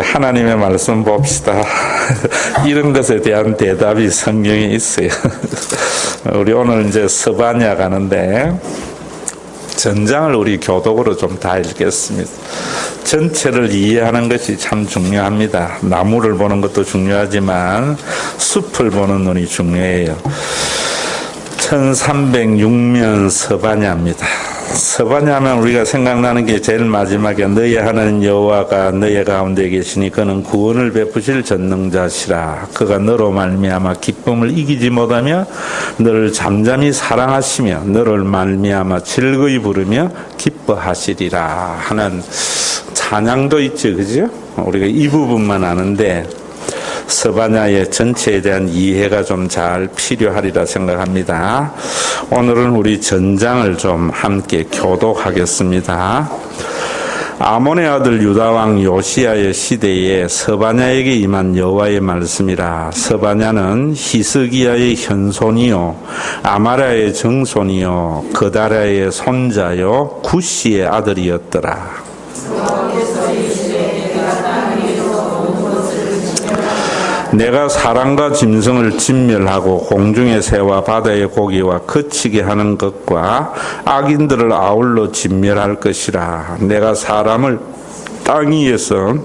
하나님의 말씀 봅시다. 이런 것에 대한 대답이 성경에 있어요. 우리 오늘 이제 스바냐 가는데 전장을 우리 교독으로 좀 다 읽겠습니다. 전체를 이해하는 것이 참 중요합니다. 나무를 보는 것도 중요하지만 숲을 보는 눈이 중요해요. 1306년 스바냐입니다. 스바냐면 우리가 생각나는 게 제일 마지막에 너희 하나님 여호와가 너희 가운데 계시니 그는 구원을 베푸실 전능자시라. 그가 너로 말미암아 기쁨을 이기지 못하며 너를 잠잠히 사랑하시며 너를 말미암아 즐거이 부르며 기뻐하시리라 하는 찬양도 있죠, 그죠? 우리가 이 부분만 아는데 스바냐의 전체에 대한 이해가 좀 잘 필요하리라 생각합니다. 오늘은 우리 전장을 좀 함께 교독하겠습니다. 아몬의 아들 유다왕 요시야의 시대에 스바냐에게 임한 여호와의 말씀이라. 스바냐는 히스기야의 현손이요 아마랴의 정손이요 그다랴의 손자요 구시의 아들이었더라. 내가 사람과 짐승을 진멸하고 공중의 새와 바다의 고기와 거치게 하는 것과 악인들을 아울러 진멸할 것이라. 내가 사람을 땅 위에서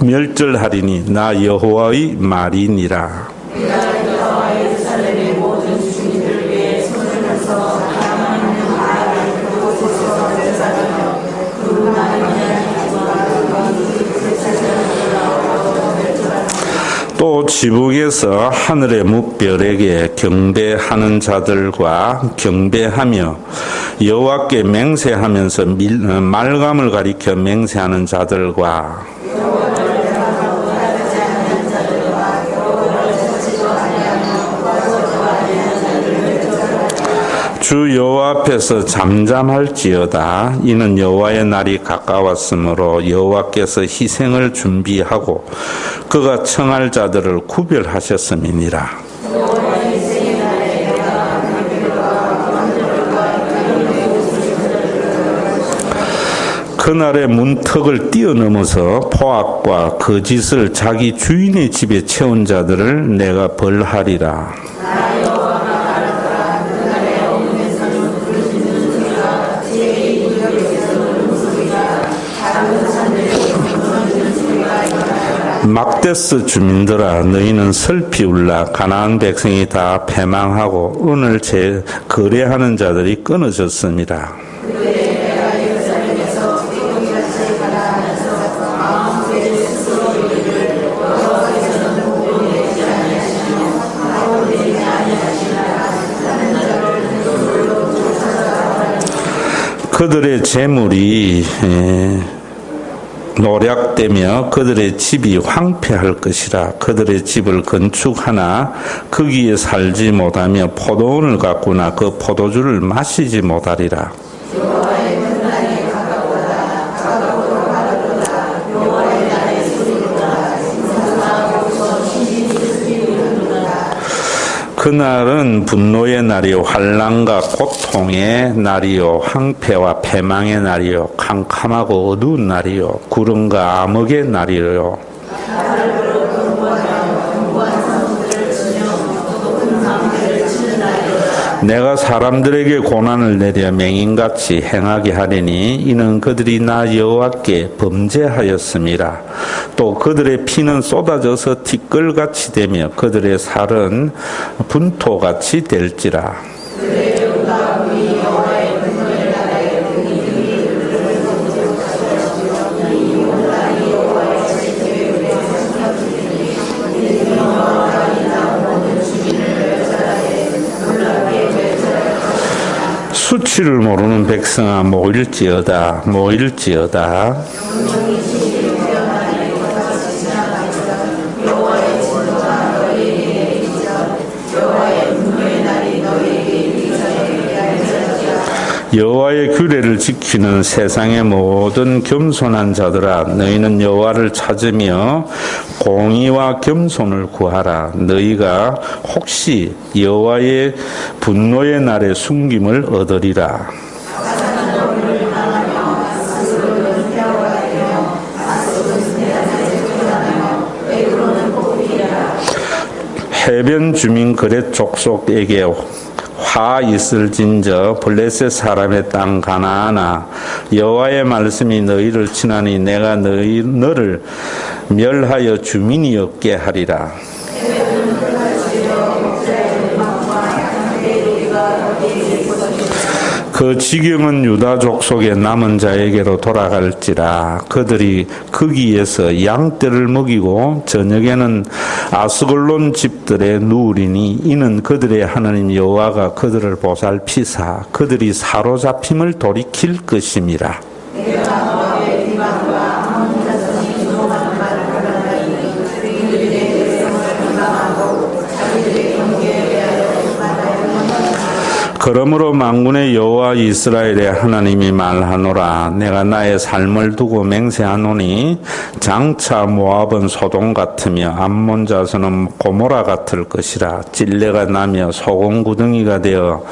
멸절하리니 나 여호와의 말이니라. 또 지붕에서 하늘의 뭇별에게 경배하는 자들과 경배하며 여호와께 맹세하면서 말감을 가리켜 맹세하는 자들과 주 여호와 앞에서 잠잠할지어다. 이는 여호와의 날이 가까웠으므로 여호와께서 희생을 준비하고 그가 청할 자들을 구별하셨음이니라. 그날의 문턱을 뛰어넘어서 포악과 거짓을 자기 주인의 집에 채운 자들을 내가 벌하리라. 막데스 주민들아 너희는 슬피 울라. 가나안 백성이 다 패망하고 은을 거래하는 자들이 끊어졌습니다. 그들의 재물이 노략되며 그들의 집이 황폐할 것이라. 그들의 집을 건축하나 거기에 살지 못하며 포도원을 가꾸나 그 포도주를 마시지 못하리라. 그날은 분노의 날이요 환난과 고통의 날이요 황폐와 패망의 날이요 캄캄하고 어두운 날이요 구름과 암흑의 날이요 내가 사람들에게 고난을 내려 맹인같이 행하게 하리니 이는 그들이 나 여호와께 범죄하였음이라. 또 그들의 피는 쏟아져서 티끌같이 되며 그들의 살은 분토같이 될지라. 수치를 모르는 백성아 모일지어다. 여호와의 규례를 지키는 세상의 모든 겸손한 자들아 너희는 여호와를 찾으며 공의와 겸손을 구하라. 너희가 혹시 여호와의 분노의 날에 숨김을 얻으리라. 해변 주민 그렛 족속에게 화 있을진저 블레셋 사람의 땅 가나안아 여호와의 말씀이 너희를 치나니 내가 너를 멸하여 주민이 없게 하리라. 그 지경은 유다 족속의 남은 자에게로 돌아갈지라. 그들이 거기에서 양떼를 먹이고 저녁에는 아스글론 집들에 누우리니 이는 그들의 하나님 여호와가 그들을 보살피사 그들이 사로잡힘을 돌이킬 것임이라. 그러므로 만군의 여호와 이스라엘의 하나님이 말하노라. 내가 나의 삶을 두고 맹세하노니 장차 모압은 소돔 같으며 암몬 자손은 고모라 같을 것이라. 찔레가 나며 소금구덩이가 되어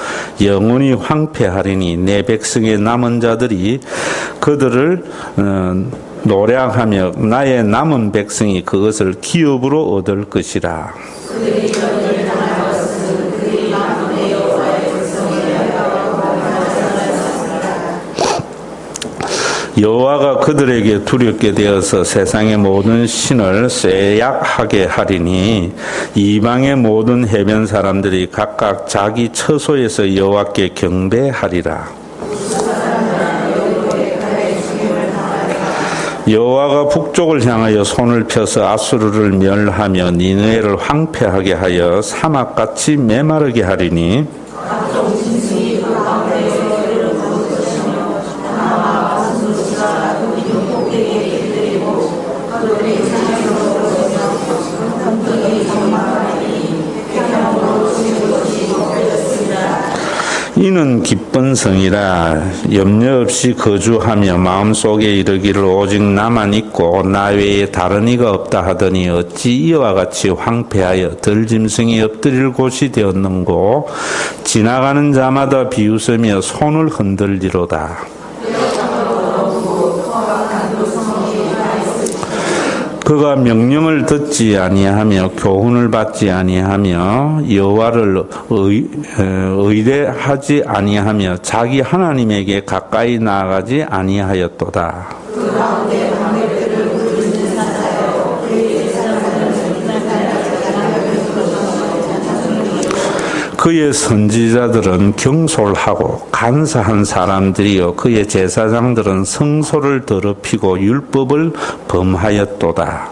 영원히 황폐하리니 내 백성의 남은 자들이 그들을 노략하며 나의 남은 백성이 그것을 기업으로 얻을 것이라. 여호와가 그들에게 두렵게 되어서 세상의 모든 신을 쇠약하게 하리니 이방의 모든 해변 사람들이 각각 자기 처소에서 여호와께 경배하리라. 여호와가 북쪽을 향하여 손을 펴서 아수르를 멸하며 니느웨를 황폐하게 하여 사막같이 메마르게 하리니 이는 기쁜 성이라. 염려 없이 거주하며 마음속에 이르기를 오직 나만 있고 나 외에 다른 이가 없다 하더니 어찌 이와 같이 황폐하여 들짐승이 엎드릴 곳이 되었는고 지나가는 자마다 비웃으며 손을 흔들리로다. 그가 명령을 듣지 아니하며 교훈을 받지 아니하며 여호와를 의뢰하지 아니하며 자기 하나님에게 가까이 나아가지 아니하였도다. 그의 선지자들은 경솔하고 간사한 사람들이요 그의 제사장들은 성소를 더럽히고 율법을 범하였도다.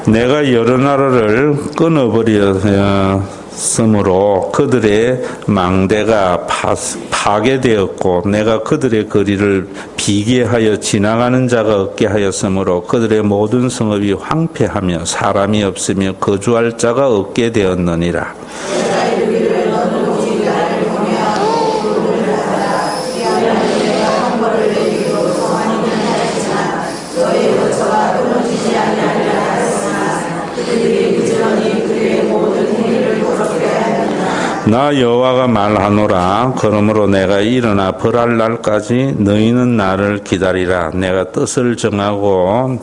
내가 여러 나라를 끊어버렸으므로 그들의 망대가 파괴되었고 내가 그들의 거리를 비게 하여 지나가는 자가 없게 하였으므로 그들의 모든 성읍이 황폐하며 사람이 없으며 거주할 자가 없게 되었느니라. 나 여호와가 말하노라. 그러므로 내가 일어나 벌할 날까지 너희는 나를 기다리라. 내가 뜻을 정하고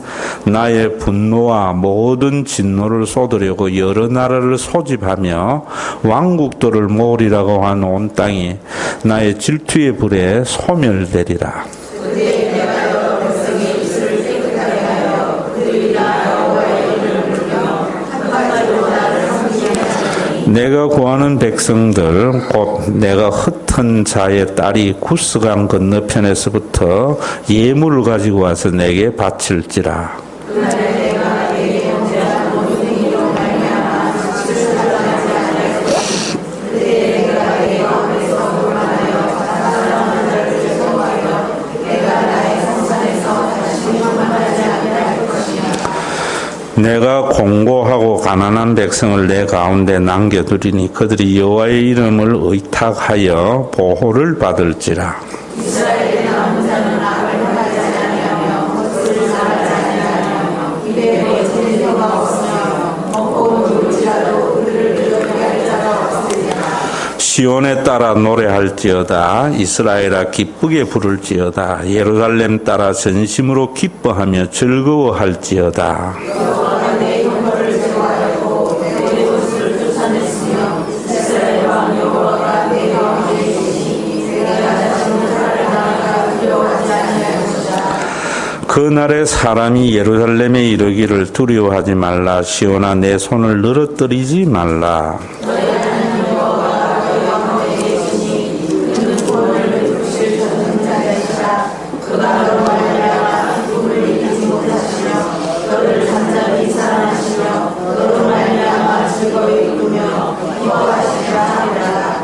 나의 분노와 모든 진노를 쏟으려고 여러 나라를 소집하며 왕국들을 모으리라고 한 온 땅이 나의 질투의 불에 소멸되리라. 내가 구하는 백성들 곧 내가 흩은 자의 딸이 구스강 건너편에서부터 예물을 가지고 와서 내게 바칠지라. 내가 공고하고 가난한 백성을 내 가운데 남겨두리니 그들이 여호와의 이름을 의탁하여 보호를 받을지라. 시온에 따라 노래할지어다. 이스라엘아 기쁘게 부를지어다. 예루살렘 따라 전심으로 기뻐하며 즐거워할지어다. 그날에 사람이 예루살렘에 이르기를 두려워하지 말라. 시온아 내 손을 늘어뜨리지 말라.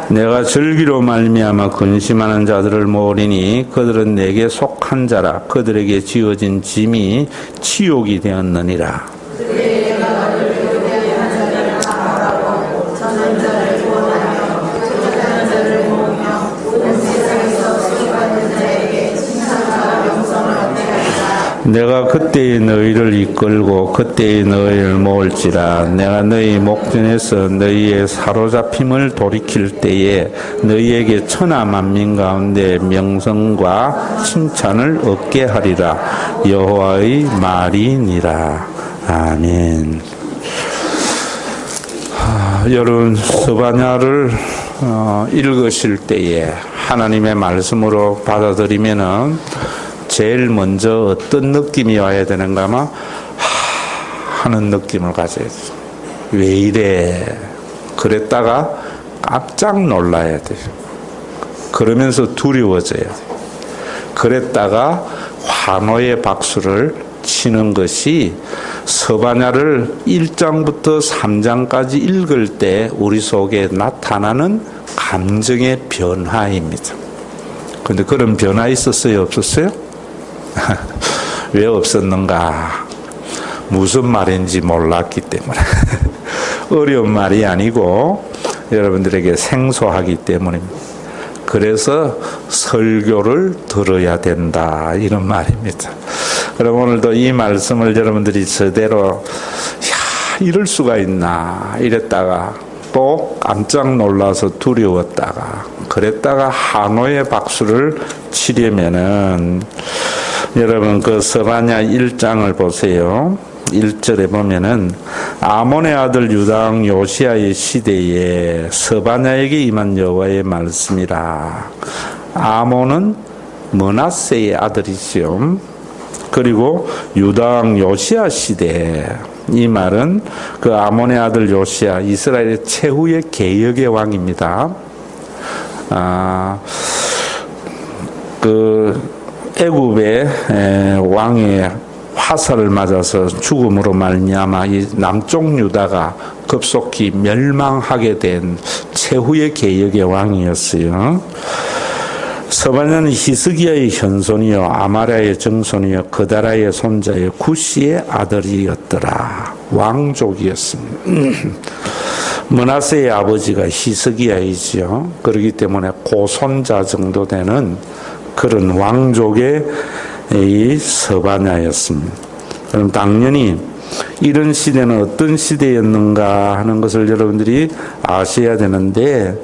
내가 절기로 말미암아 근심하는 자들을 모으리니 그들은 내게 속한 자라. 그들에게 지어진 짐이 치욕이 되었느니라. 내가 그때의 너희를 이끌고 그때의 너희를 모을지라. 내가 너희 목전에서 너희의 사로잡힘을 돌이킬 때에 너희에게 천하 만민 가운데 명성과 칭찬을 얻게 하리라. 여호와의 말이니라. 아멘. 여러분 스바냐를 읽으실 때에 하나님의 말씀으로 받아들이면은 제일 먼저 어떤 느낌이 와야 되는가 하면 하는 느낌을 가져야 돼요. 왜 이래? 그랬다가 깜짝 놀라야 돼요. 그러면서 두려워져야 돼요. 그랬다가 환호의 박수를 치는 것이 스바냐를 1장부터 3장까지 읽을 때 우리 속에 나타나는 감정의 변화입니다. 그런데 그런 변화 있었어요? 없었어요? 왜 없었는가? 무슨 말인지 몰랐기 때문에. 어려운 말이 아니고 여러분들에게 생소하기 때문입니다. 그래서 설교를 들어야 된다 이런 말입니다. 그럼 오늘도 이 말씀을 여러분들이 제대로 이럴 수가 있나 이랬다가 또 깜짝 놀라서 두려웠다가 그랬다가 한호의 박수를 치려면은 여러분 그 스바냐 1장을 보세요. 1절에 보면은 아몬의 아들 유다왕 요시야의 시대에 스바냐에게 임한 여호와의 말씀이라. 아몬은 므낫세의 아들이죠. 그리고 유다왕 요시야 시대, 이 말은 그 아몬의 아들 요시야 이스라엘의 최후의 개혁의 왕입니다. 그 애굽의 왕의 화살을 맞아서 죽음으로 말미암아 이 남쪽 유다가 급속히 멸망하게 된 최후의 개혁의 왕이었어요. 스바냐는 히스기야의 현손이요 아마랴의 정손이요 그다라의 손자요 구시의 아들이었더라. 왕족이었습니다. 므낫세의 아버지가 히스기야이죠. 그렇기 때문에 고손자 정도 되는 그런 왕족의 이 스바냐였습니다. 그럼 당연히 이런 시대는 어떤 시대였는가 하는 것을 여러분들이 아셔야 되는데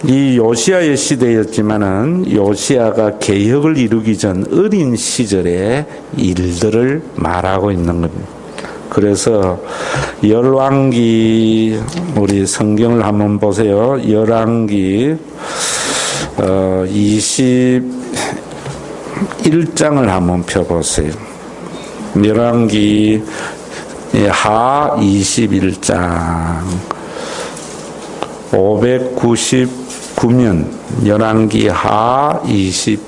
이 요시야의 시대였지만은 요시야가 개혁을 이루기 전 어린 시절의 일들을 말하고 있는 겁니다. 그래서 열왕기 우리 성경을 한번 보세요. 열왕기 21장을 한번 펴보세요. 열왕기 하 21장 599면 열왕기 하 21장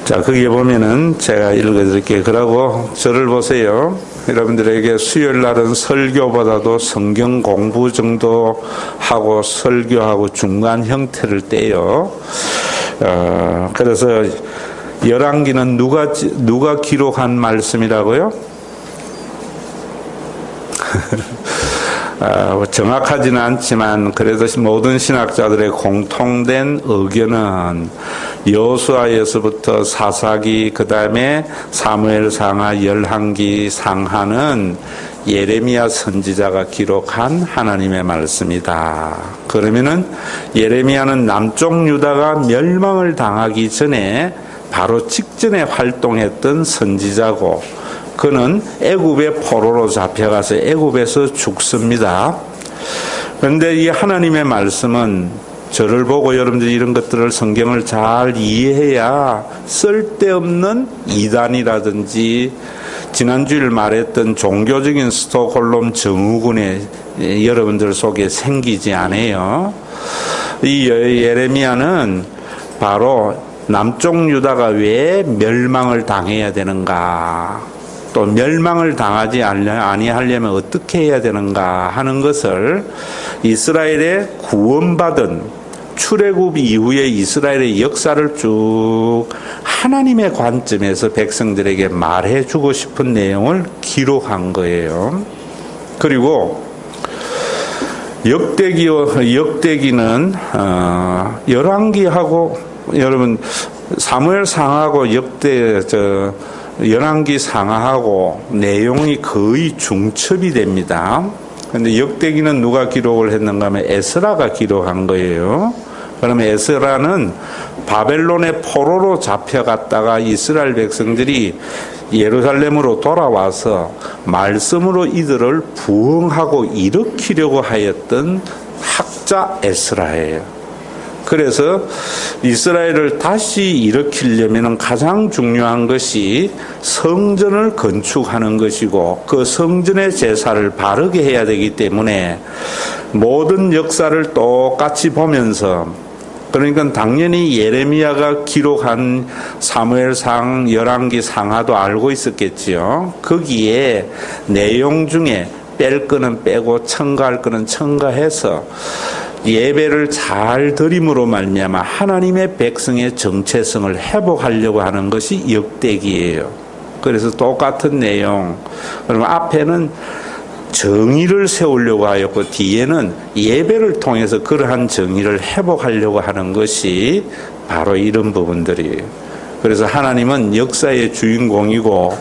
자 거기에 보면은 제가 읽어드릴게요. 그러고 저를 보세요. 여러분들에게 수요일 날은 설교보다도 성경 공부 정도 하고 설교하고 중간 형태를 떼요. 그래서 열왕기는 누가 기록한 말씀이라고요? 정확하지는 않지만 그래도 모든 신학자들의 공통된 의견은 여호수아에서부터 사사기, 그 다음에 사무엘상하, 열왕기, 상하는 예레미야 선지자가 기록한 하나님의 말씀이다. 그러면은 예레미야는 남쪽 유다가 멸망을 당하기 전에 바로 직전에 활동했던 선지자고, 그는 애굽의 포로로 잡혀가서 애굽에서 죽습니다. 그런데 이 하나님의 말씀은 저를 보고 여러분들이 이런 것들을, 성경을 잘 이해해야 쓸데없는 이단이라든지 지난주일 말했던 종교적인 스톡홀름 증후군에 여러분들 속에 생기지 않아요. 이 예레미야는 바로 남쪽 유다가 왜 멸망을 당해야 되는가, 또 멸망을 당하지 아니하려면 어떻게 해야 되는가 하는 것을 이스라엘의 구원받은 출애굽 이후의 이스라엘의 역사를 쭉 하나님의 관점에서 백성들에게 말해주고 싶은 내용을 기록한 거예요. 그리고 역대기는 열왕기하고, 여러분 사무엘 상하고 열왕기 상하하고 내용이 거의 중첩이 됩니다. 그런데 역대기는 누가 기록을 했는가 하면 에스라가 기록한 거예요. 그러면 에스라는 바벨론의 포로로 잡혀갔다가 이스라엘 백성들이 예루살렘으로 돌아와서 말씀으로 이들을 부흥하고 일으키려고 하였던 학자 에스라예요. 그래서 이스라엘을 다시 일으키려면 가장 중요한 것이 성전을 건축하는 것이고, 그 성전의 제사를 바르게 해야 되기 때문에 모든 역사를 똑같이 보면서, 그러니까 당연히 예레미야가 기록한 사무엘상, 열왕기 상하도 알고 있었겠지요. 거기에 내용 중에 뺄 거는 빼고 첨가할 거는 첨가해서 예배를 잘 드림으로 말미암아 하나님의 백성의 정체성을 회복하려고 하는 것이 역대기예요. 그래서 똑같은 내용. 그러면 앞에는 정의를 세우려고 하였고, 뒤에는 예배를 통해서 그러한 정의를 회복하려고 하는 것이 바로 이런 부분들이에요. 그래서 하나님은 역사의 주인공이고,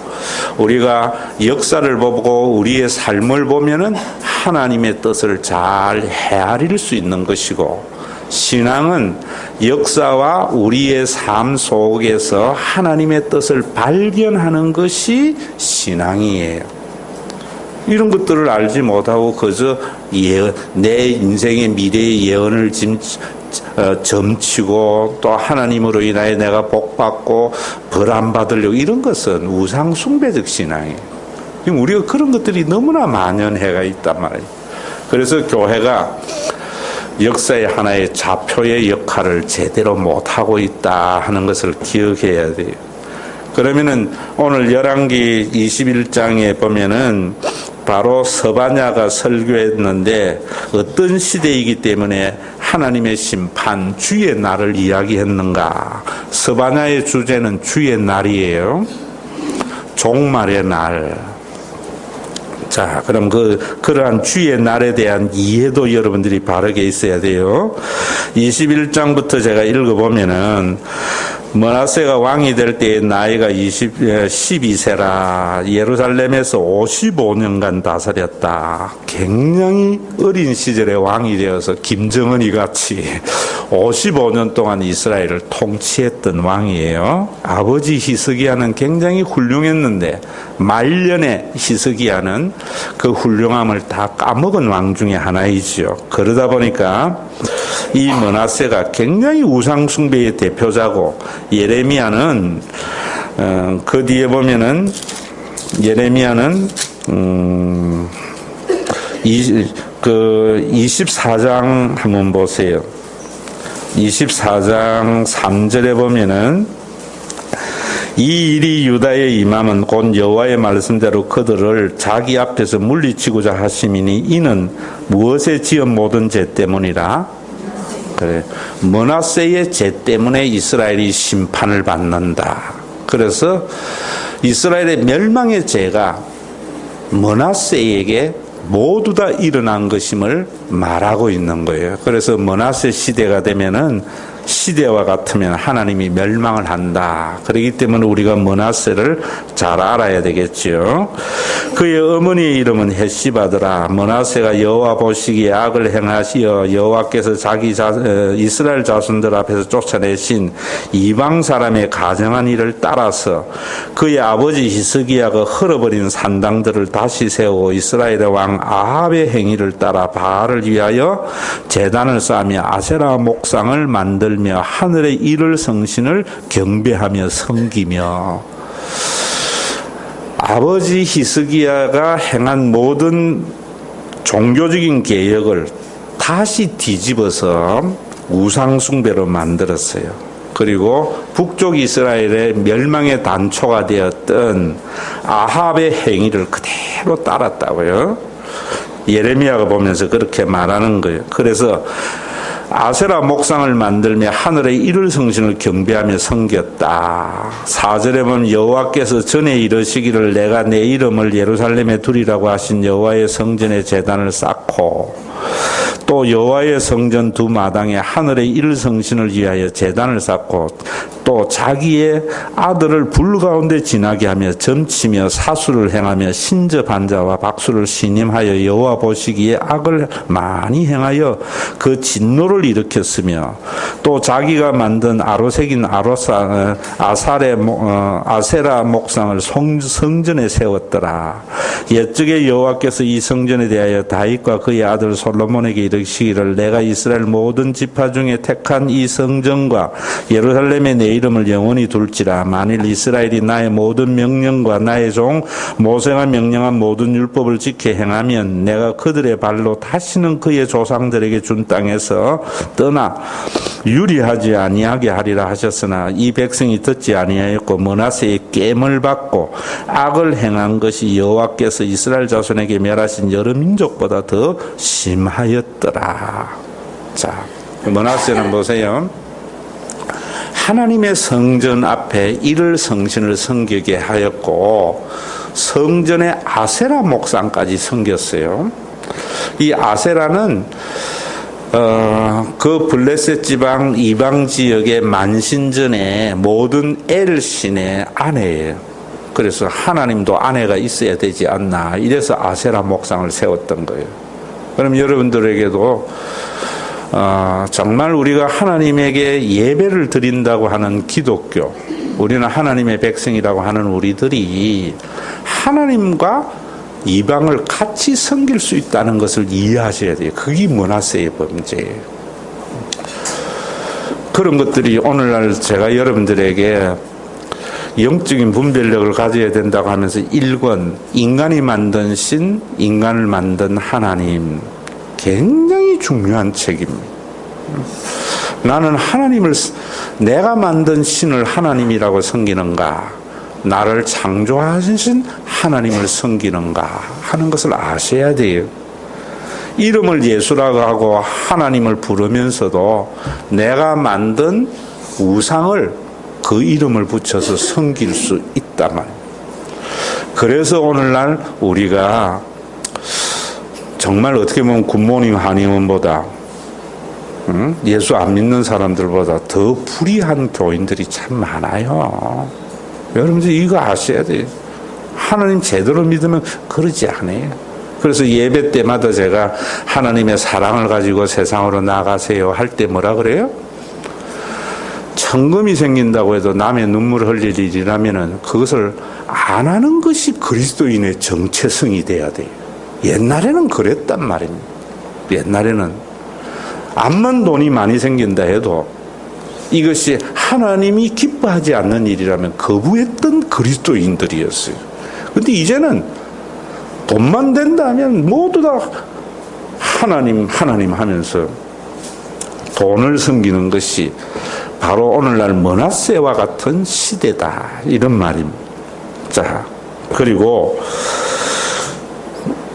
우리가 역사를 보고 우리의 삶을 보면은 하나님의 뜻을 잘 헤아릴 수 있는 것이고, 신앙은 역사와 우리의 삶 속에서 하나님의 뜻을 발견하는 것이 신앙이에요. 이런 것들을 알지 못하고 그저 내 인생의 미래의 예언을 점치고, 또 하나님으로 인하여 내가 복받고 벌 안 받으려고, 이런 것은 우상숭배적 신앙이에요. 우리가 그런 것들이 너무나 만연해가 있단 말이에요. 그래서 교회가 역사의 하나의 좌표의 역할을 제대로 못하고 있다 하는 것을 기억해야 돼요. 그러면은 오늘 열왕기 21장에 보면은 바로 서바냐가 설교했는데, 어떤 시대이기 때문에 하나님의 심판, 주의 날을 이야기했는가. 서바냐의 주제는 주의 날이에요. 종말의 날. 자, 그럼 그러한 주의 날에 대한 이해도 여러분들이 바르게 있어야 돼요. 21장부터 제가 읽어보면은, 므낫세가 왕이 될 때의 나이가 12세라 예루살렘에서 55년간 다스렸다. 굉장히 어린 시절에 왕이 되어서 김정은이 같이 55년 동안 이스라엘을 통치했던 왕이에요. 아버지 히스기야는 굉장히 훌륭했는데 말년에 히스기야는 그 훌륭함을 다 까먹은 왕 중에 하나이지요. 그러다 보니까 이 므낫세가 굉장히 우상숭배의 대표자고, 예레미야는 그 뒤에 보면은 예레미야는 24장 한번 보세요. 24장 3절에 보면은, 이 일이 유다에 임함은 곧 여호와의 말씀대로 그들을 자기 앞에서 물리치고자 하심이니, 이는 무엇에 지은 모든 죄 때문이라. 그래, 므낫세의 죄 때문에 이스라엘이 심판을 받는다. 그래서 이스라엘의 멸망의 죄가 므낫세에게 모두 다 일어난 것임을 말하고 있는 거예요. 그래서 므낫세 시대가 되면은 시대와 같으면 하나님이 멸망을 한다. 그렇기 때문에 우리가 므낫세를 잘 알아야 되겠죠. 그의 어머니의 이름은 헷시바더라. 므낫세가 여호와 보시기에 악을 행하시어 여호와께서 자기 이스라엘 자손들 앞에서 쫓아내신 이방 사람의 가정한 일을 따라서 그의 아버지 히스기야가 헐어버린 산당들을 다시 세우고 이스라엘의 왕 아합의 행위를 따라 바알을 위하여 제단을 쌓으며 아세라 목상을 만들며 하늘의 일을 성신을 경배하며 섬기며. 아버지 히스기야가 행한 모든 종교적인 개혁을 다시 뒤집어서 우상 숭배로 만들었어요. 그리고 북쪽 이스라엘의 멸망의 단초가 되었던 아합의 행위를 그대로 따랐다고요. 예레미야가 보면서 그렇게 말하는 거예요. 그래서 아세라 목상을 만들며 하늘의 일을 성신을 경배하며 섬겼다. 4절에 보면 여호와께서 전에 이르시기를 내가 내 이름을 예루살렘에 두리라고 하신 여호와의 성전에 제단을 쌓고 또 여호와의 성전 두 마당에 하늘의 일 성신을 위하여 제단을 쌓고 또 자기의 아들을 불 가운데 지나게 하며 점치며 사수를 행하며 신접한 자와 박수를 신임하여 여호와 보시기에 악을 많이 행하여 그 진노를 일으켰으며 또 자기가 만든 아로색인 아세라 목상을 성전에 세웠더라. 옛적에 여호와께서 이 성전에 대하여 다윗과 그의 아들 솔로몬에게 이르시기를 내가 이스라엘 모든 지파 중에 택한 이 성전과 예루살렘에 내 이름을 영원히 둘지라. 만일 이스라엘이 나의 모든 명령과 나의 종 모세가 명령한 모든 율법을 지켜 행하면 내가 그들의 발로 다시는 그의 조상들에게 준 땅에서 떠나 유리하지 아니하게 하리라 하셨으나 이 백성이 듣지 아니하였고 므낫세의 깸을 받고 악을 행한 것이 여호와께서 이스라엘 자손에게 멸하신 여러 민족보다 더 심하였더라. 자, 므낫세는 보세요. 하나님의 성전 앞에 이를 성신을 섬기게 하였고 성전의 아세라 목상까지 섬겼어요. 이 아세라는 그 블레셋 지방 이방 지역의 만신전의 모든 엘신의 아내예요. 그래서 하나님도 아내가 있어야 되지 않나 이래서 아세라 목상을 세웠던 거예요. 그럼 여러분들에게도 정말 우리가 하나님에게 예배를 드린다고 하는 기독교, 우리는 하나님의 백성이라고 하는 우리들이 하나님과 이방을 같이 섬길 수 있다는 것을 이해하셔야 돼요. 그게 므낫세의 범죄예요. 그런 것들이 오늘날 제가 여러분들에게 영적인 분별력을 가져야 된다고 하면서 1권 인간이 만든 신, 인간을 만든 하나님, 굉장히 중요한 책입니다. 나는 하나님을, 내가 만든 신을 하나님이라고 섬기는가, 나를 창조하신 하나님을 섬기는가 하는 것을 아셔야 돼요. 이름을 예수라고 하고 하나님을 부르면서도 내가 만든 우상을 그 이름을 붙여서 섬길 수 있다만. 그래서 오늘날 우리가 정말 어떻게 보면 굿모닝 한의원보다 예수 안 믿는 사람들보다 더 불의한 교인들이 참 많아요. 여러분들 이거 아셔야 돼요. 하나님 제대로 믿으면 그러지 않아요. 그래서 예배 때마다 제가 하나님의 사랑을 가지고 세상으로 나가세요 할 때 뭐라 그래요? 천금이 생긴다고 해도 남의 눈물 흘릴 일이라면 그것을 안 하는 것이 그리스도인의 정체성이 돼야 돼요. 옛날에는 그랬단 말입니다. 옛날에는 암만 돈이 많이 생긴다 해도 이것이 하나님이 기뻐하지 않는 일이라면 거부했던 그리스도인들이었어요. 근데 이제는 돈만 된다면 모두 다 하나님 하면서 돈을 섬기는 것이 바로 오늘날 므낫세와 같은 시대다 이런 말입니다. 자, 그리고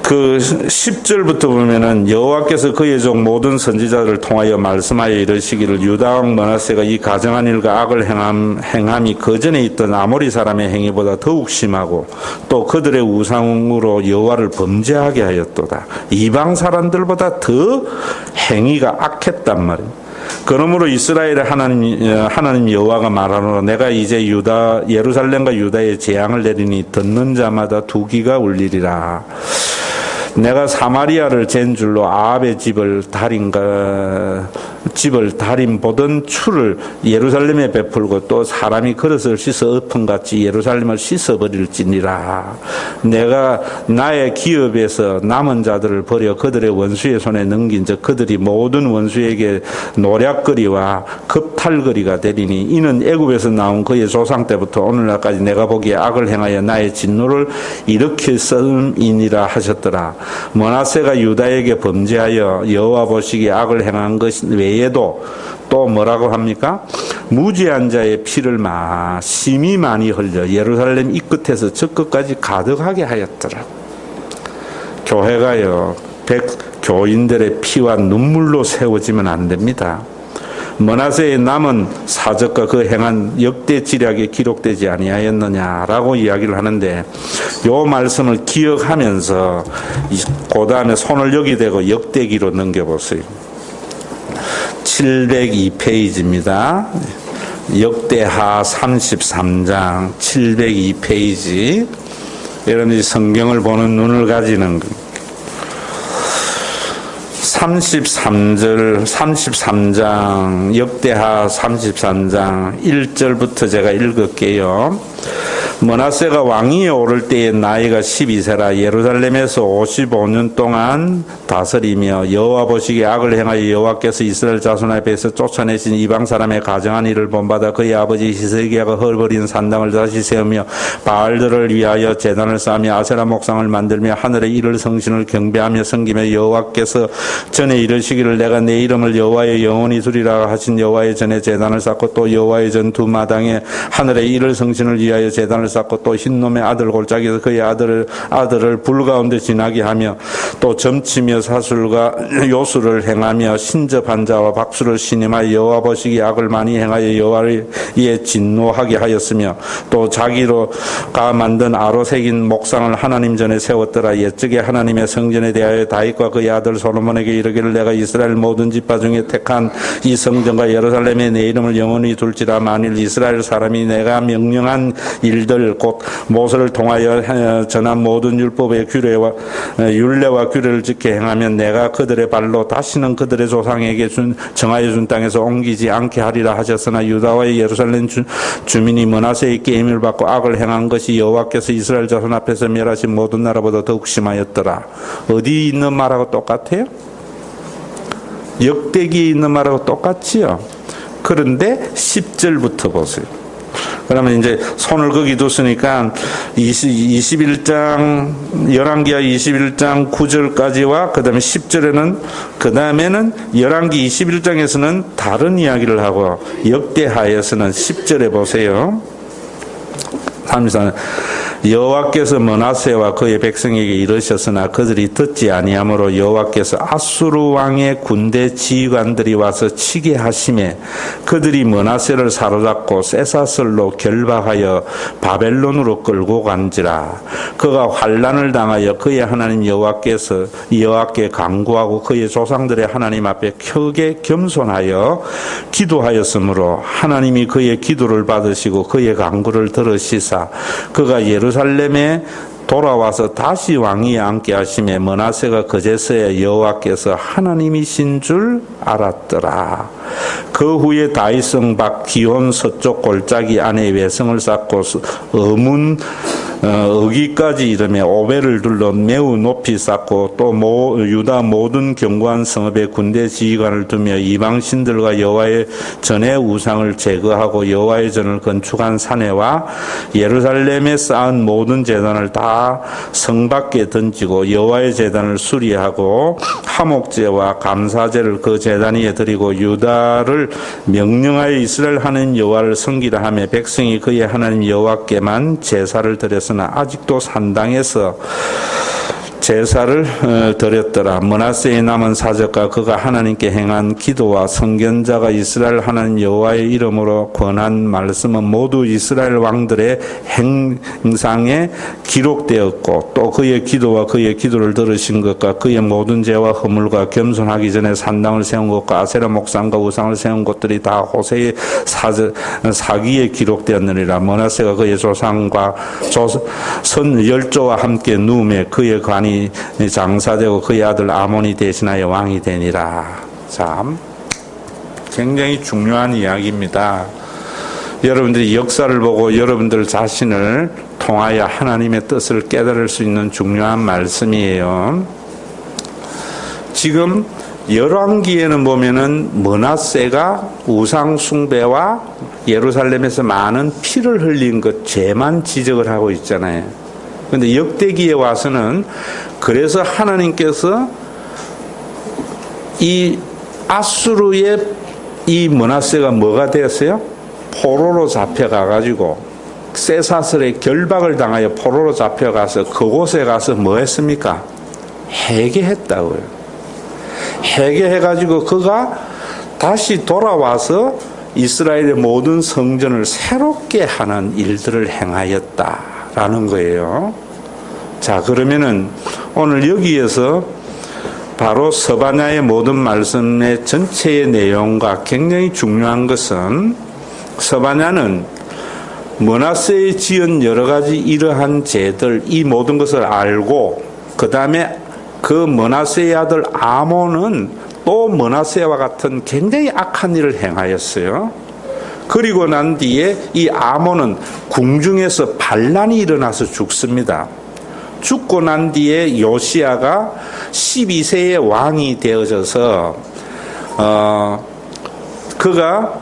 그 10절부터 보면은 여호와께서 그의 종 모든 선지자들을 통하여 말씀하여 이르시기를 유다 왕 므낫세가 이 가증한 일과 악을 행함이 그전에 있던 아모리 사람의 행위보다 더욱 심하고 또 그들의 우상으로 여호와를 범죄하게 하였도다. 이방 사람들보다 더 행위가 악했단 말이에요. 그러므로 이스라엘의 하나님 여호와가 말하노라 내가 이제 예루살렘과 유다에 재앙을 내리니 듣는 자마다 두 귀가 울리리라. 내가 사마리아를 잰 줄로 아합의 집을 달인 보던 추를 예루살렘에 베풀고 또 사람이 그릇을 씻어 엎은같이 예루살렘을 씻어버릴지니라. 내가 나의 기업에서 남은 자들을 버려 그들의 원수의 손에 넘긴 즉 그들이 모든 원수에게 노략거리와 겁탈거리가 되리니 이는 애굽에서 나온 그의 조상 때부터 오늘날까지 내가 보기에 악을 행하여 나의 진노를 일으켰음이니라 하셨더라. 므낫세가 유다에게 범죄하여 여호와 보시기에 악을 행한 것 외에도 또 뭐라고 합니까? 무죄한 자의 피를 심히 많이 흘려 예루살렘 이 끝에서 저 끝까지 가득하게 하였더라. 교회가요 교인들의 피와 눈물로 세워지면 안 됩니다. 므낫세의 남은 사적과 그 행한 역대 지략에 기록되지 아니하였느냐라고 이야기를 하는데 요 말씀을 기억하면서 그 다음에 손을 여기 대고 역대기로 넘겨보세요. 702페이지입니다. 역대하 33장 702페이지. 여러분이 성경을 보는 눈을 가지는 33장 역대하 33장 1절부터 제가 읽을게요. 므낫세가 왕위에 오를 때에 나이가 12세라 예루살렘에서 55년 동안 다스리며 여호와 보시기에 악을 행하여 여호와께서 이스라엘 자손 앞에서 쫓아내신 이방 사람의 가정한 일을 본받아 그의 아버지 히스기야가 헐버린 산당을 다시 세우며 바알들을 위하여 제단을 쌓으며 아세라 목상을 만들며 하늘의 이를 성신을 경배하며 섬기며 여호와께서 전에 이르시기를 내가 내 이름을 여호와의 영원히 두리라 하신 여호와의 전에 제단을 쌓고 또 여호와의 전 두 마당에 하늘의 이를 성신을 위하여 제단을 쌓고 또 흰놈의 아들 골짜기에서 그의 아들을 불 가운데 지나게 하며 또 점치며 사술과 요술을 행하며 신접한 자와 박수를 신임하여 여호와 보시기에 악을 많이 행하여 여호와를 진노하게 하였으며 또 자기가 만든 아로 새긴 목상을 하나님 전에 세웠더라. 옛적에 하나님의 성전에 대하여 다윗과 그의 아들 솔로몬에게 이르기를 내가 이스라엘 모든 지파 중에 택한 이 성전과 예루살렘에 내 이름을 영원히 둘지라. 만일 이스라엘 사람이 내가 명령한 일들 곧 모세를 통하여 전한 모든 율법의 율례와 규례를 지켜 행하면 내가 그들의 발로 다시는 그들의 조상에게 정하여 준 땅에서 옮기지 않게 하리라 하셨으나 유다와 예루살렘 주민이 므낫세의 게임을 받고 악을 행한 것이 여호와께서 이스라엘 자손 앞에서 멸하신 모든 나라보다 더욱 심하였더라. 어디 있는 말하고 똑같아요? 역대기에 있는 말하고 똑같지요. 그런데 10절부터 보세요. 그러면 이제 손을 거기 뒀으니까 21장 열왕기하 21장 9절까지와 그다음에 10절에는 그다음에는 열왕기 21장에서는 다른 이야기를 하고 역대하에서는 10절에 보세요. 34는 여호와께서 므낫세와 그의 백성에게 이르셨으나 그들이 듣지 아니하므로 여호와께서 아수르 왕의 군대 지휘관들이 와서 치게 하심에 그들이 므낫세를 사로잡고 쇠사슬로 결박하여 바벨론으로 끌고 간지라. 그가 환난을 당하여 그의 하나님 여호와께 간구하고 그의 조상들의 하나님 앞에 크게 겸손하여 기도하였으므로 하나님이 그의 기도를 받으시고 그의 간구를 들으시사 그가 예루살렘에 돌아와서 다시 왕위에 앉게 하심에 므낫세가 그제서야 여호와께서 하나님이신 줄 알았더라. 그 후에 다윗성 밖 기온 서쪽 골짜기 안에 외성을 쌓고 어기까지 이르며 오벨을 둘러 매우 높이 쌓고 또 유다 모든 견고한 성읍에 군대 지휘관을 두며 이방신들과 여호와의 전의 우상을 제거하고 여호와의 전을 건축한 사내와 예루살렘에 쌓은 모든 제단을 다 성 밖에 던지고 여호와의 제단을 수리하고 화목제와 감사제를 그 제단 위에 드리고 유다를 명령하여 이스라엘 하나님 여호와를 섬기라 하며 백성이 그의 하나님 여호와께만 제사를 드렸으나 아직도 산당에서 제사를 드렸더라. 므낫세의 남은 사적과 그가 하나님께 행한 기도와 선견자가 이스라엘 하나님 여호와의 이름으로 권한 말씀은 모두 이스라엘 왕들의 행상에 기록되었고 또 그의 기도와 그의 기도를 들으신 것과 그의 모든 죄와 허물과 겸손하기 전에 산당을 세운 것과 아세라 목상과 우상을 세운 것들이 다 호세의 사기에 기록되었느니라. 므낫세가 그의 조상과 선 열조와 함께 누움에 그의 관이 장사되고 그의 아들 아몬이 대신하여 왕이 되니라. 참 굉장히 중요한 이야기입니다. 여러분들이 역사를 보고 여러분들 자신을 통하여 하나님의 뜻을 깨달을 수 있는 중요한 말씀이에요. 지금 열왕기에는 보면은 므낫세가 우상 숭배와 예루살렘에서 많은 피를 흘린 것 죄만 지적을 하고 있잖아요. 그런데 역대기에 와서는 그래서 하나님께서 이 아수르의 이 므낫세가 뭐가 되었어요? 포로로 잡혀가가지고 쇠사슬에 결박을 당하여 포로로 잡혀가서 그곳에 가서 뭐 했습니까? 회개했다고요. 회개해가지고 그가 다시 돌아와서 이스라엘의 모든 성전을 새롭게 하는 일들을 행하였다라는 거예요. 자, 그러면은 오늘 여기에서 바로 서바냐의 모든 말씀의 전체의 내용과 굉장히 중요한 것은 서바냐는 므낫세에 지은 여러 가지 이러한 죄들 이 모든 것을 알고 그 다음에 그 므낫세의 아들 아몬은 또 므낫세와 같은 굉장히 악한 일을 행하였어요. 그리고 난 뒤에 이 아몬은 궁중에서 반란이 일어나서 죽습니다. 죽고 난 뒤에 요시야가 12세의 왕이 되어져서 그가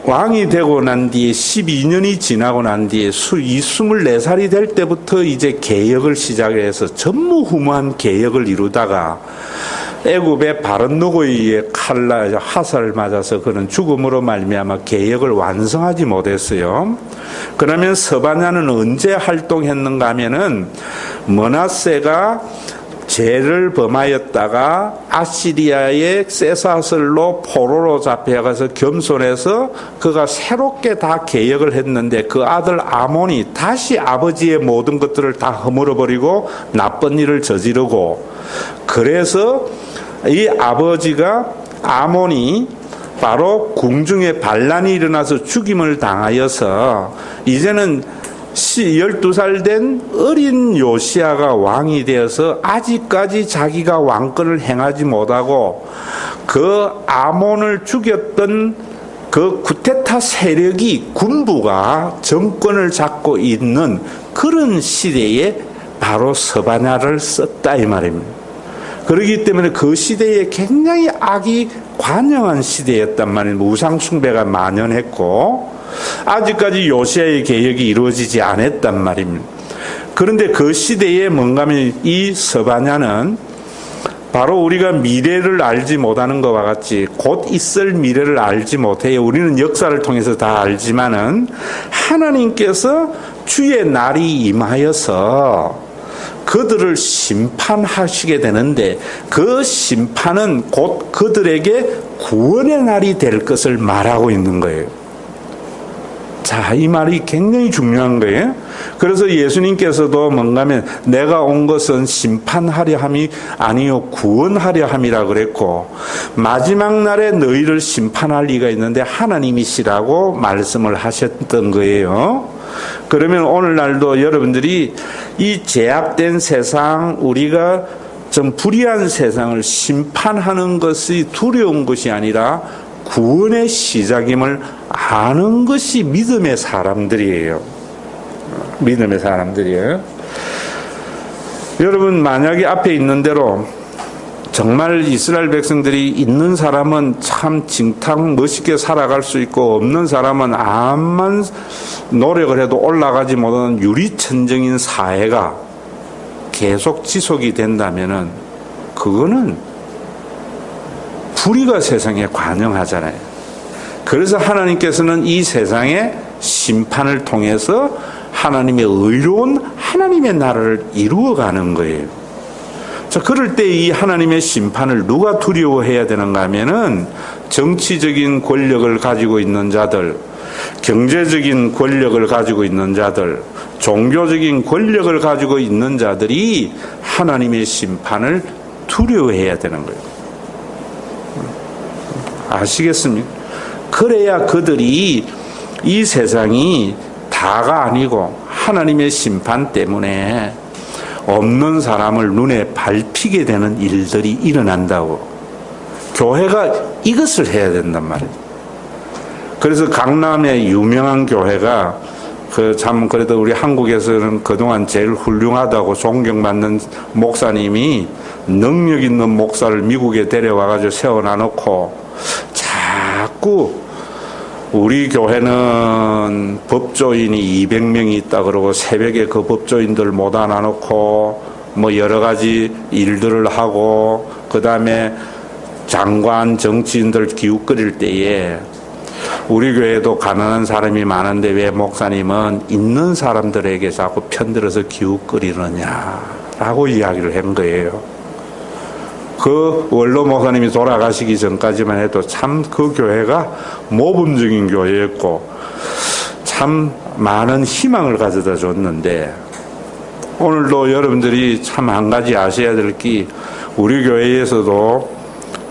왕이 되고 난 뒤에 12년이 지나고 난 뒤에 24살이 될 때부터 이제 개혁을 시작해서 전무후무한 개혁을 이루다가 애굽의 바른노고에 의해 화살을 맞아서 그는 죽음으로 말미암아 개혁을 완성하지 못했어요. 그러면 서바냐는 언제 활동했는가 하면은 므낫세가 죄를 범하였다가 아시리아의 쇠사슬로 포로로 잡혀가서 겸손해서 그가 새롭게 다 개혁을 했는데 그 아들 아몬이 다시 아버지의 모든 것들을 다 허물어버리고 나쁜 일을 저지르고 그래서 이 아버지가 아몬이 바로 궁중에 반란이 일어나서 죽임을 당하여서 이제는 12살 된 어린 요시야가 왕이 되어서 아직까지 자기가 왕권을 행하지 못하고 그 아몬을 죽였던 그 쿠데타 세력이 군부가 정권을 잡고 있는 그런 시대에 바로 서바냐를 썼다 이 말입니다. 그렇기 때문에 그 시대에 굉장히 악이 관영한 시대였단 말입니다. 우상 숭배가 만연했고 아직까지 요시야의 개혁이 이루어지지 않았단 말입니다. 그런데 그 시대에 뭔가 하면 이 서바냐는 바로 우리가 미래를 알지 못하는 것과 같이 곧 있을 미래를 알지 못해요. 우리는 역사를 통해서 다 알지만은 하나님께서 주의 날이 임하여서 그들을 심판하시게 되는데 그 심판은 곧 그들에게 구원의 날이 될 것을 말하고 있는 거예요. 자, 이 말이 굉장히 중요한 거예요. 그래서 예수님께서도 뭔가 하면 내가 온 것은 심판하려 함이 아니요 구원하려 함이라 그랬고 마지막 날에 너희를 심판할 리가 있는데 하나님이시라고 말씀을 하셨던 거예요. 그러면 오늘날도 여러분들이 이 제약된 세상 우리가 좀 불의한 세상을 심판하는 것이 두려운 것이 아니라 구원의 시작임을 아는 것이 믿음의 사람들이에요. 믿음의 사람들이에요. 여러분 만약에 앞에 있는 대로 정말 이스라엘 백성들이 있는 사람은 참 징탕 멋있게 살아갈 수 있고 없는 사람은 암만 노력을 해도 올라가지 못하는 유리천정인 사회가 계속 지속이 된다면은 그거는 불의가 세상에 관영하잖아요. 그래서 하나님께서는 이 세상에 심판을 통해서 하나님의 의로운 하나님의 나라를 이루어가는 거예요. 자, 그럴 때 이 하나님의 심판을 누가 두려워해야 되는가 하면은 정치적인 권력을 가지고 있는 자들, 경제적인 권력을 가지고 있는 자들, 종교적인 권력을 가지고 있는 자들이 하나님의 심판을 두려워해야 되는 거예요. 아시겠습니까? 그래야 그들이 이 세상이 다가 아니고 하나님의 심판 때문에 없는 사람을 눈에 밟히게 되는 일들이 일어난다고. 교회가 이것을 해야 된단 말이에요. 그래서 강남의 유명한 교회가 참 그래도 우리 한국에서는 그동안 제일 훌륭하다고 존경받는 목사님이 능력 있는 목사를 미국에 데려와가지고 세워놔놓고 자꾸 우리 교회는 법조인이 200명이 있다 그러고 새벽에 그 법조인들 모아 놔놓고 뭐 여러 가지 일들을 하고 그 다음에 장관 정치인들 기웃거릴 때에 우리 교회도 가난한 사람이 많은데 왜 목사님은 있는 사람들에게 자꾸 편들어서 기웃거리느냐라고 이야기를 한 거예요. 그 원로 목사님이 돌아가시기 전까지만 해도 참 그 교회가 모범적인 교회였고 참 많은 희망을 가져다 줬는데 오늘도 여러분들이 참 한 가지 아셔야 될 게 우리 교회에서도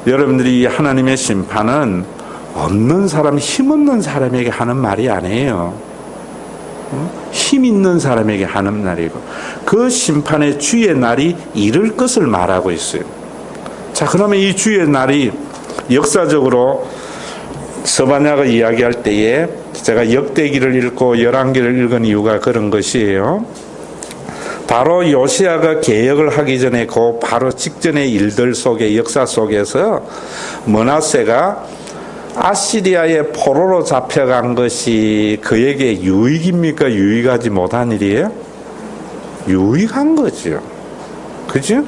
여러분들이 하나님의 심판은 없는 사람, 힘없는 사람에게 하는 말이 아니에요. 힘 있는 사람에게 하는 날이고 그 심판의 주의 날이 이를 것을 말하고 있어요. 자, 그러면 이 주의 날이 역사적으로 스바냐가 이야기할 때에 제가 역대기를 읽고 열왕기를 읽은 이유가 그런 것이에요. 바로 요시야가 개혁을 하기 전에 그 바로 직전의 일들 속에 역사 속에서 므낫세가 아시리아의 포로로 잡혀간 것이 그에게 유익입니까? 유익하지 못한 일이에요? 유익한 거죠. 그죠?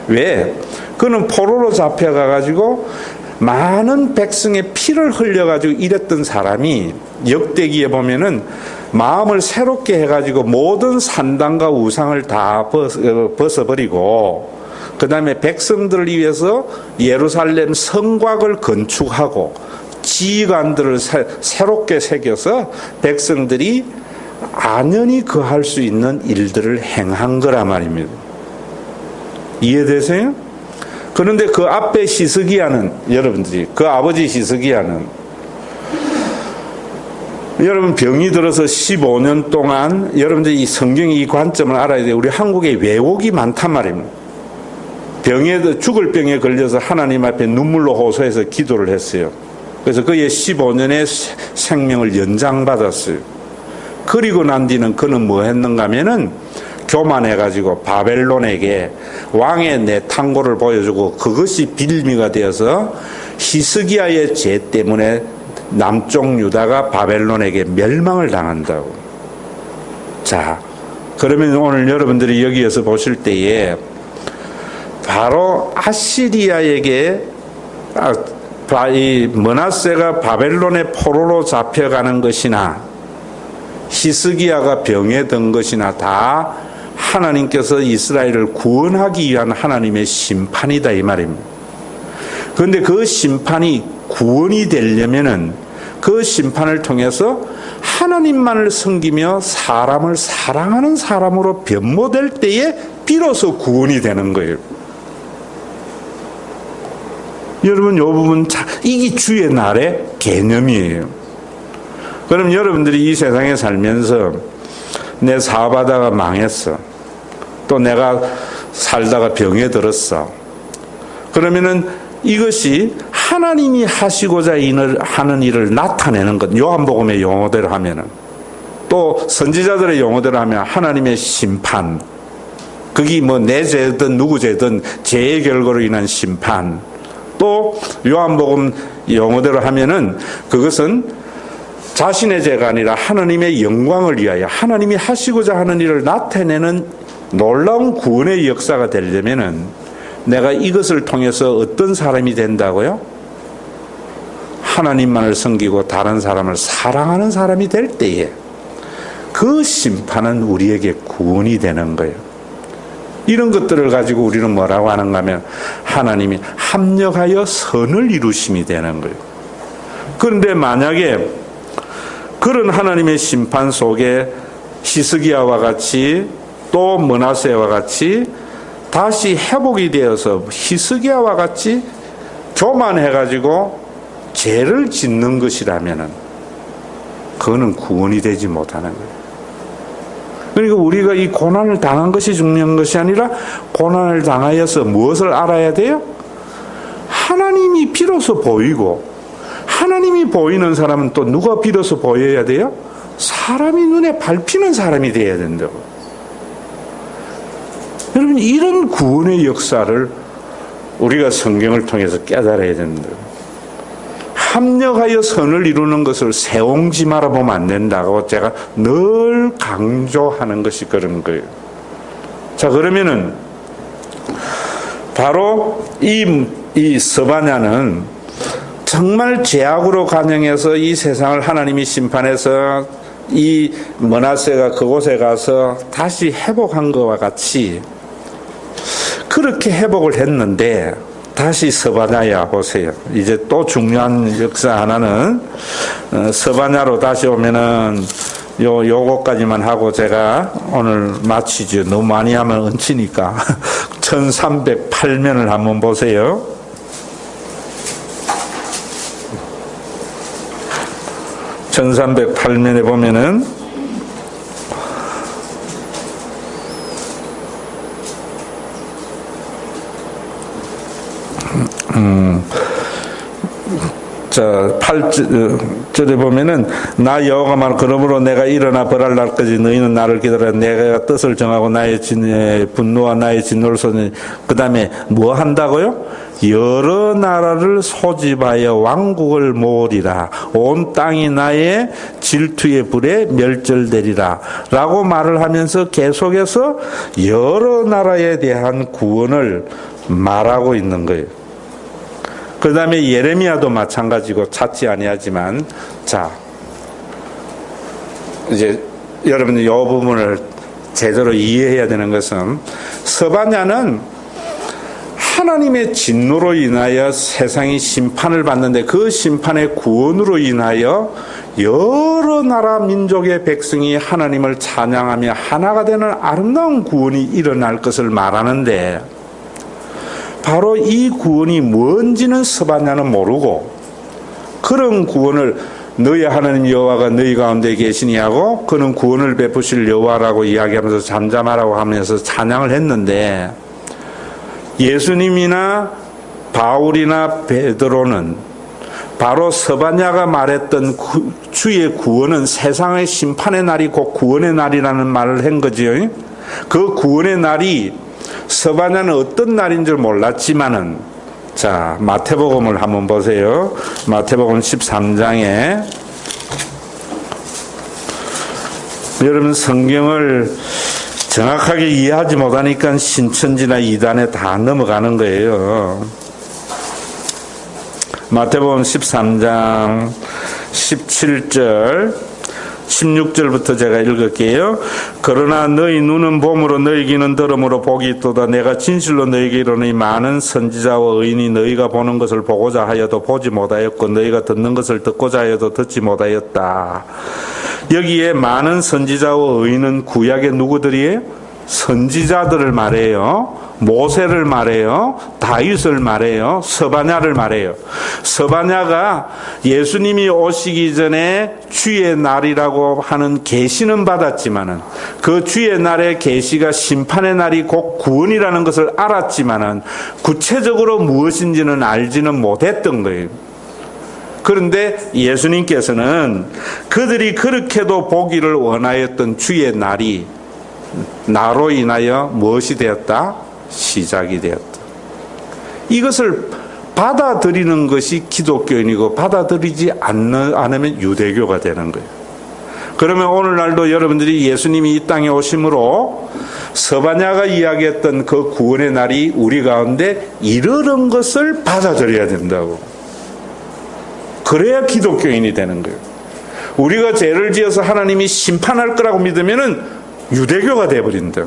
왜? 그는 포로로 잡혀가가지고 많은 백성의 피를 흘려가지고 이랬던 사람이 역대기에 보면은 마음을 새롭게 해가지고 모든 산당과 우상을 다 벗어버리고 그 다음에 백성들을 위해서 예루살렘 성곽을 건축하고 지휘관들을 새롭게 새겨서 백성들이 안연히 거할 수 있는 일들을 행한 거란 말입니다. 이해되세요? 그런데 그 앞에 히스기야는 여러분들이 그 아버지 히스기야는 여러분 병이 들어서 15년 동안 여러분들이 이 성경의 이 관점을 알아야 돼요. 우리 한국에 왜곡이 많단 말입니다. 죽을 병에 걸려서 하나님 앞에 눈물로 호소해서 기도를 했어요. 그래서 그의 15년의 생명을 연장받았어요. 그리고 난 뒤는 그는 뭐 했는가 하면은 교만해가지고 바벨론에게 왕의 내탕고를 보여주고 그것이 빌미가 되어서 히스기야의 죄 때문에 남쪽 유다가 바벨론에게 멸망을 당한다고. 자, 그러면 오늘 여러분들이 여기에서 보실 때에 바로 아시리아에게 이 므낫세가 바벨론의 포로로 잡혀가는 것이나 히스기야가 병에 든 것이나 다 하나님께서 이스라엘을 구원하기 위한 하나님의 심판이다 이 말입니다. 그런데 그 심판이 구원이 되려면은 그 심판을 통해서 하나님만을 섬기며 사람을 사랑하는 사람으로 변모될 때에 비로소 구원이 되는 거예요. 여러분, 이 부분 이게 주의 날의 개념이에요. 그럼 여러분들이 이 세상에 살면서 내 사업하다가 망했어. 또 내가 살다가 병에 들었어. 그러면은 이것이 하나님이 하시고자 하는 일을 나타내는 것. 요한복음의 용어대로 하면은 또 선지자들의 용어대로 하면 하나님의 심판. 그게 뭐 내 죄든 누구 죄든 죄의 결과로 인한 심판. 또 요한복음 용어대로 하면은 그것은 자신의 죄가 아니라 하나님의 영광을 위하여 하나님이 하시고자 하는 일을 나타내는 놀라운 구원의 역사가 되려면은 내가 이것을 통해서 어떤 사람이 된다고요? 하나님만을 섬기고 다른 사람을 사랑하는 사람이 될 때에 그 심판은 우리에게 구원이 되는 거예요. 이런 것들을 가지고 우리는 뭐라고 하는가 하면 하나님이 합력하여 선을 이루심이 되는 거예요. 그런데 만약에 그런 하나님의 심판 속에 히스기야와 같이 또 므낫세와 같이 다시 회복이 되어서 히스기야와 같이 교만해가지고 죄를 짓는 것이라면은 그거는 구원이 되지 못하는 거예요. 그러니까 우리가 이 고난을 당한 것이 중요한 것이 아니라 고난을 당하여서 무엇을 알아야 돼요? 하나님이 비로소 보이고, 하나님이 보이는 사람은 또 누가 비로소 보여야 돼요? 사람이 눈에 밟히는 사람이 되어야 된다고. 여러분, 이런 구원의 역사를 우리가 성경을 통해서 깨달아야 된다고. 합력하여 선을 이루는 것을 세옹지마라 보면 안 된다고 제가 늘 강조하는 것이 그런 거예요. 자, 그러면은 바로 이 스바냐는 정말 죄악으로 간영해서 이 세상을 하나님이 심판해서 이 므낫세가 그곳에 가서 다시 회복한 것과 같이 그렇게 회복을 했는데, 다시 스바냐야 보세요. 이제 또 중요한 역사 하나는 스바냐로 다시 오면은 요거까지만 하고 제가 오늘 마치죠. 너무 많이 하면 얹히니까 1308면을 한번 보세요. (1308면에) 보면은 자, 8절에 보면은 나 여호와가 말 그러므로 내가 일어나 벌할 날까지 너희는 나를 기다려. 내가 뜻을 정하고 나의 분노와 나의 진노를 쏟으니. 그 다음에 뭐 한다고요? 여러 나라를 소집하여 왕국을 모으리라. 온 땅이 나의 질투의 불에 멸절되리라 라고 말을 하면서 계속해서 여러 나라에 대한 구원을 말하고 있는 거예요. 그 다음에 예레미야도 마찬가지고 찾지 아니하지만, 자, 이제 여러분들 이 부분을 제대로 이해해야 되는 것은, 스바냐는 하나님의 진노로 인하여 세상이 심판을 받는데 그 심판의 구원으로 인하여 여러 나라 민족의 백성이 하나님을 찬양하며 하나가 되는 아름다운 구원이 일어날 것을 말하는데, 바로 이 구원이 뭔지는 스바냐는 모르고, 그런 구원을 너희 하나님 여호와가 너희 가운데 계시니 하고 그는 구원을 베푸실 여호와라고 이야기하면서 잠잠하라고 하면서 찬양을 했는데, 예수님이나 바울이나 베드로는 바로 스바냐가 말했던 주의 구원은 세상의 심판의 날이 곧 구원의 날이라는 말을 한 거죠. 그 구원의 날이 스바냐는 어떤 날인 줄 몰랐지만은, 자, 마태복음을 한번 보세요. 마태복음 13장에 여러분 성경을 정확하게 이해하지 못하니까 신천지나 이단에 다 넘어가는 거예요. 마태복음 13장 17절 16절부터 제가 읽을게요. 그러나 너희 눈은 봄으로 너희 귀는 들음으로 복이 있도다. 내가 진실로 너희에게 이르노니 많은 선지자와 의인이 너희가 보는 것을 보고자 하여도 보지 못하였고 너희가 듣는 것을 듣고자 하여도 듣지 못하였다. 여기에 많은 선지자와 의인은 구약의 누구들이에요? 선지자들을 말해요. 모세를 말해요. 다윗을 말해요. 스바냐를 말해요. 스바냐가 예수님이 오시기 전에 주의 날이라고 하는 계시는 받았지만은, 그 주의 날의 계시가 심판의 날이 곧 구원이라는 것을 알았지만은 구체적으로 무엇인지는 알지는 못했던 거예요. 그런데 예수님께서는 그들이 그렇게도 보기를 원하였던 주의 날이 나로 인하여 무엇이 되었다? 시작이 되었다. 이것을 받아들이는 것이 기독교인이고 받아들이지 않으면 유대교가 되는 거예요. 그러면 오늘날도 여러분들이 예수님이 이 땅에 오심으로 스바냐가 이야기했던 그 구원의 날이 우리 가운데 이르는 것을 받아들여야 된다고. 그래야 기독교인이 되는 거예요. 우리가 죄를 지어서 하나님이 심판할 거라고 믿으면은 유대교가 되어버린다.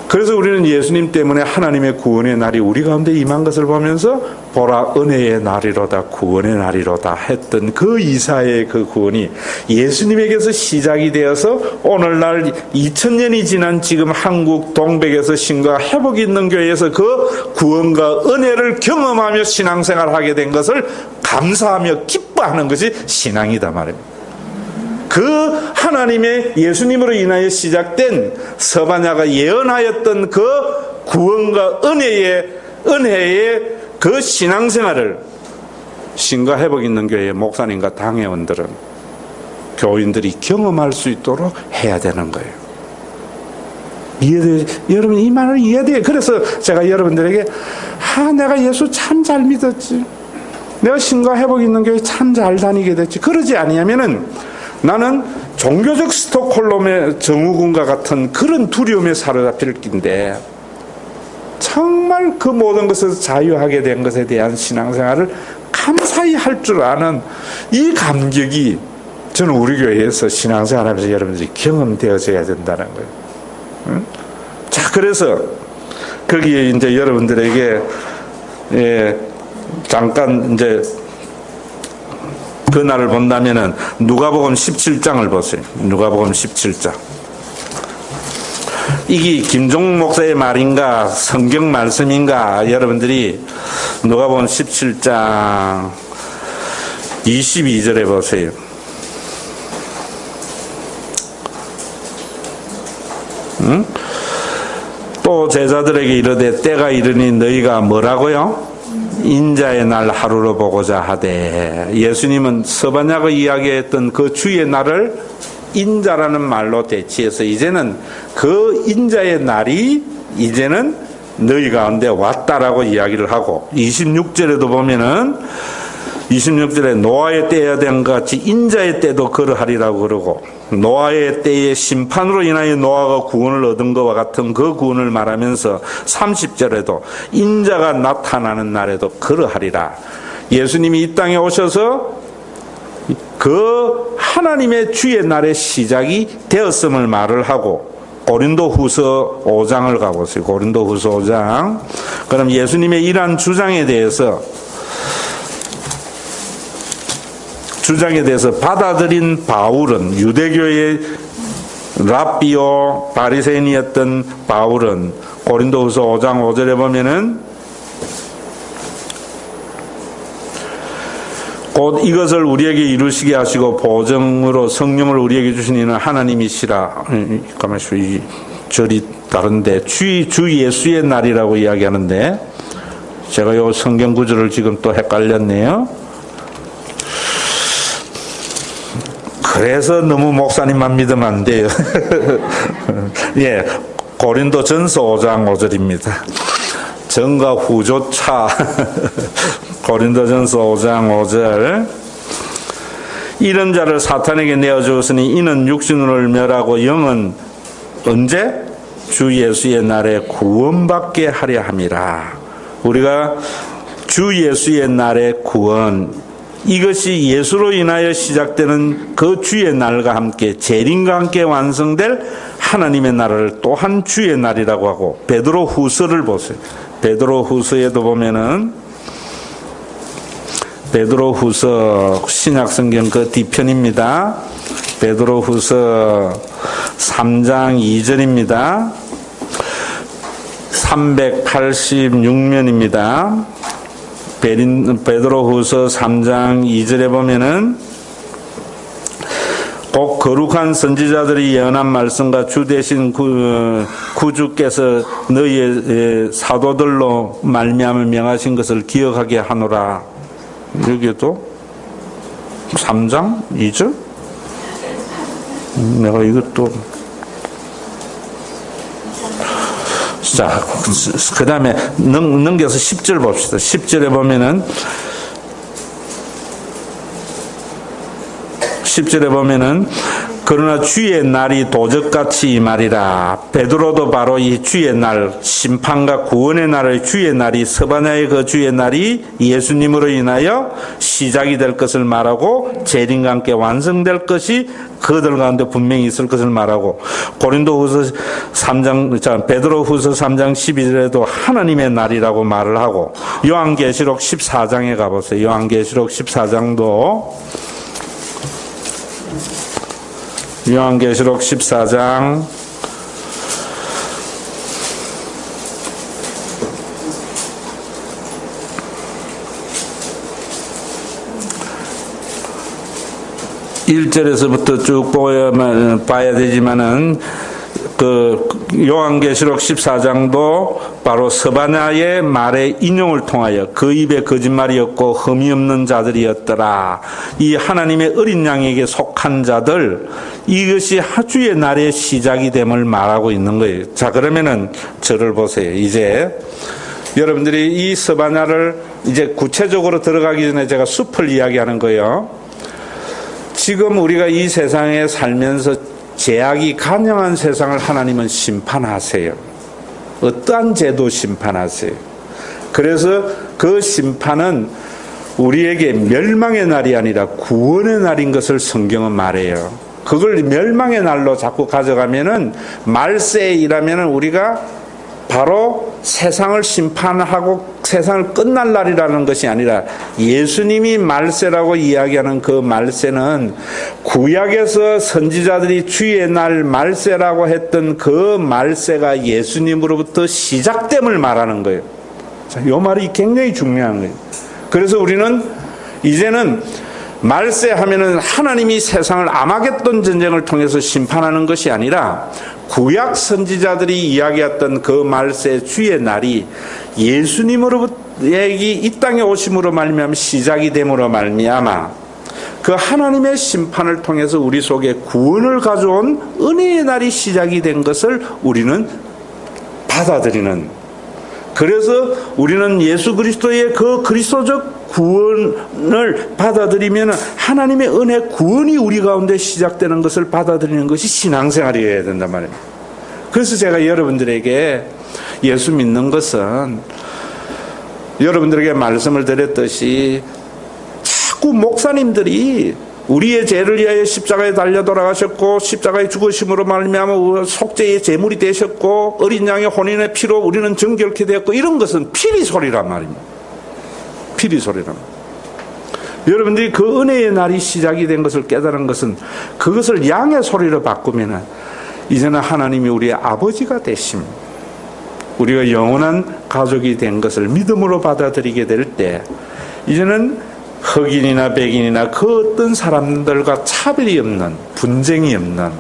그래서 우리는 예수님 때문에 하나님의 구원의 날이 우리 가운데 임한 것을 보면서 보라 은혜의 날이로다 구원의 날이로다 했던 그 이사의 그 구원이 예수님에게서 시작이 되어서 오늘날 2000년이 지난 지금 한국 동백에서 신과 회복이 있는 교회에서 그 구원과 은혜를 경험하며 신앙생활하게 된 것을 감사하며 기뻐하는 것이 신앙이다 말입니다. 그 하나님의 예수님으로 인하여 시작된 서바냐가 예언하였던 그 구원과 은혜의 그 신앙생활을 신과 회복 있는 교회의 목사님과 당회원들은 교인들이 경험할 수 있도록 해야 되는 거예요. 여러분 이 말을 이해돼요. 그래서 제가 여러분들에게 내가 예수 참 잘 믿었지, 내가 신과 회복 있는 교회 참 잘 다니게 됐지, 그러지 아니하면은 나는 종교적 스톡홀름의 증후군과 같은 그런 두려움에 사로잡힐 낀데, 정말 그 모든 것에서 자유하게 된 것에 대한 신앙생활을 감사히 할 줄 아는 이 감격이 저는 우리 교회에서 신앙생활하면서 여러분들이 경험되어져야 된다는 거예요. 응? 자, 그래서 거기에 이제 여러분들에게 잠깐 이제 그 날을 본다면은 누가복음 17장을 보세요. 누가복음 17장. 이게 김종국 목사의 말인가 성경 말씀인가, 여러분들이 누가복음 17장 22절에 보세요. 응? 또 제자들에게 이르되 때가 이르니 너희가 뭐라고요? 인자의 날 하루로 보고자 하되. 예수님은 서바냐가 이야기했던 그 주의 날을 인자라는 말로 대치해서 이제는 그 인자의 날이 이제는 너희 가운데 왔다라고 이야기를 하고, 26절에도 보면은 26절에 노아의 때에 된 것 같이 인자의 때도 그러하리라고 그러고, 노아의 때의 심판으로 인하여 노아가 구원을 얻은 것과 같은 그 구원을 말하면서 30절에도 인자가 나타나는 날에도 그러하리라. 예수님이 이 땅에 오셔서 그 하나님의 주의 날의 시작이 되었음을 말을 하고, 고린도후서 5장을 가보세요. 고린도후서 5장. 그럼 예수님의 이러한 주장에 대해서 받아들인 바울은, 유대교의 랍비오 바리새인이었던 바울은 고린도후서 5장 5절에 보면은 곧 이것을 우리에게 이루시게 하시고 보증으로 성령을 우리에게 주신 이는 하나님이시라. 가만있어, 이 절이 다른데 주 예수의 날이라고 이야기하는데, 제가 요 성경 구절을 지금 또 헷갈렸네요. 그래서 너무 목사님만 믿으면 안 돼요. 예, 고린도전서 5장 5절입니다. 전과 후조차. 고린도전서 5장 5절. 이런 자를 사탄에게 내어주었으니 이는 육신을 멸하고 영은 언제? 주 예수의 날에 구원받게 하려 함이라. 우리가 주 예수의 날에 구원, 이것이 예수로 인하여 시작되는 그 주의 날과 함께 재림과 함께 완성될 하나님의 나라를 또한 주의 날이라고 하고, 베드로 후서를 보세요. 베드로 후서에도 보면은 베드로 후서 신약성경 그 뒤편입니다. 베드로 후서 3장 2절입니다. 386면입니다. 베드로후서 3장 2절에 보면은 꼭 거룩한 선지자들이 예언한 말씀과 주 대신 구주께서 너희의 사도들로 말미암아 명하신 것을 기억하게 하노라. 여기도 3장 2절? 내가 이것도 자, 그 다음에 넘겨서 10절 봅시다. 10절에 보면은 그러나 주의 날이 도적같이 임하리라. 베드로도 바로 이 주의 날, 심판과 구원의 날의 주의 날이, 스바냐의 그 주의 날이 예수님으로 인하여 시작이 될 것을 말하고 재림과 함께 완성될 것이 그들 가운데 분명히 있을 것을 말하고, 고린도후서 3장, 베드로후서 3장 12절에도 하나님의 날이라고 말을 하고, 요한계시록 14장에 가보세요. 요한계시록 14장도 요한계시록 14장 1절에서부터 쭉 봐야 되지만은 그 요한계시록 14장도 바로 스바냐의 말의 인용을 통하여 그 입에 거짓말이 없고 흠이 없는 자들이었더라. 이 하나님의 어린 양에게 속한 자들, 이것이 하주의 날의 시작이 됨을 말하고 있는 거예요. 자, 그러면은 저를 보세요. 이제 여러분들이 이 스바냐를 이제 구체적으로 들어가기 전에 제가 숲을 이야기하는 거예요. 지금 우리가 이 세상에 살면서 죄악이 간영한 세상을 하나님은 심판하세요. 어떠한 죄도 심판하세요. 그래서 그 심판은 우리에게 멸망의 날이 아니라 구원의 날인 것을 성경은 말해요. 그걸 멸망의 날로 자꾸 가져가면은, 말세이라면은 우리가 바로 세상을 심판하고 세상을 끝날 날이라는 것이 아니라, 예수님이 말세라고 이야기하는 그 말세는 구약에서 선지자들이 주의 날 말세라고 했던 그 말세가 예수님으로부터 시작됨을 말하는 거예요. 자, 이 말이 굉장히 중요한 거예요. 그래서 우리는 이제는 말세 하면은 하나님이 세상을 아마겟돈 전쟁을 통해서 심판하는 것이 아니라, 구약 선지자들이 이야기했던 그 말세 주의 날이 예수님으로부터 이 땅에 오심으로 말미암아 시작이 됨으로 말미암아 그 하나님의 심판을 통해서 우리 속에 구원을 가져온 은혜의 날이 시작이 된 것을 우리는 받아들이는, 그래서 우리는 예수 그리스도의 그 그리스도적 구원을 받아들이면 하나님의 은혜 구원이 우리 가운데 시작되는 것을 받아들이는 것이 신앙생활이어야 된단 말입니다. 그래서 제가 여러분들에게 예수 믿는 것은, 여러분들에게 말씀을 드렸듯이 자꾸 목사님들이 우리의 죄를 위하여 십자가에 달려 돌아가셨고 십자가의 죽으심으로 말미암아 속죄의 제물이 되셨고 어린 양의 혼인의 피로 우리는 정결케 되었고, 이런 것은 피리소리란 말입니다. 피리소리란 말입니다. 여러분들이 그 은혜의 날이 시작이 된 것을 깨달은 것은, 그것을 양의 소리로 바꾸면 이제는 하나님이 우리의 아버지가 되십니다. 우리가 영원한 가족이 된 것을 믿음으로 받아들이게 될 때, 이제는 흑인이나 백인이나 그 어떤 사람들과 차별이 없는, 분쟁이 없는,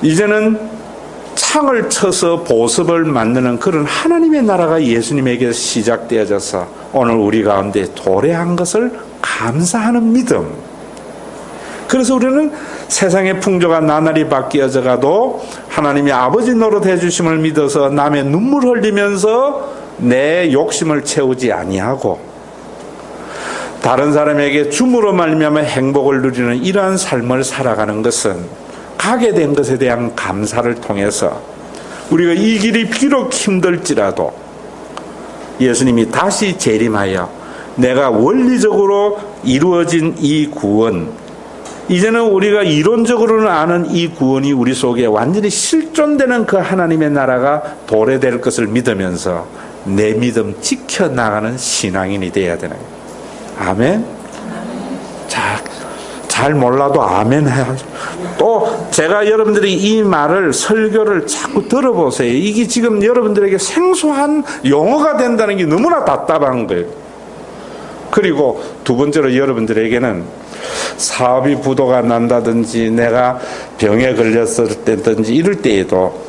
이제는 창을 쳐서 보습을 만드는 그런 하나님의 나라가 예수님에게 시작되어져서 오늘 우리 가운데 도래한 것을 감사하는 믿음. 그래서 우리는 세상의 풍조가 나날이 바뀌어져 가도 하나님이 아버지 노릇해 주심을 믿어서 남의 눈물 흘리면서 내 욕심을 채우지 아니하고, 다른 사람에게 줌으로 말미암아 행복을 누리는 이러한 삶을 살아가는 것은 가게 된 것에 대한 감사를 통해서 우리가 이 길이 비록 힘들지라도 예수님이 다시 재림하여 내가 원리적으로 이루어진 이 구원, 이제는 우리가 이론적으로는 아는 이 구원이 우리 속에 완전히 실존되는 그 하나님의 나라가 도래될 것을 믿으면서 내 믿음 지켜나가는 신앙인이 되어야 되는 거예요. 아멘. 자, 잘 몰라도 아멘 해야죠. 또 제가 여러분들이 이 말을, 설교를 자꾸 들어보세요. 이게 지금 여러분들에게 생소한 용어가 된다는 게 너무나 답답한 거예요. 그리고 두 번째로 여러분들에게는 사업이 부도가 난다든지 내가 병에 걸렸을 때든지 이럴 때에도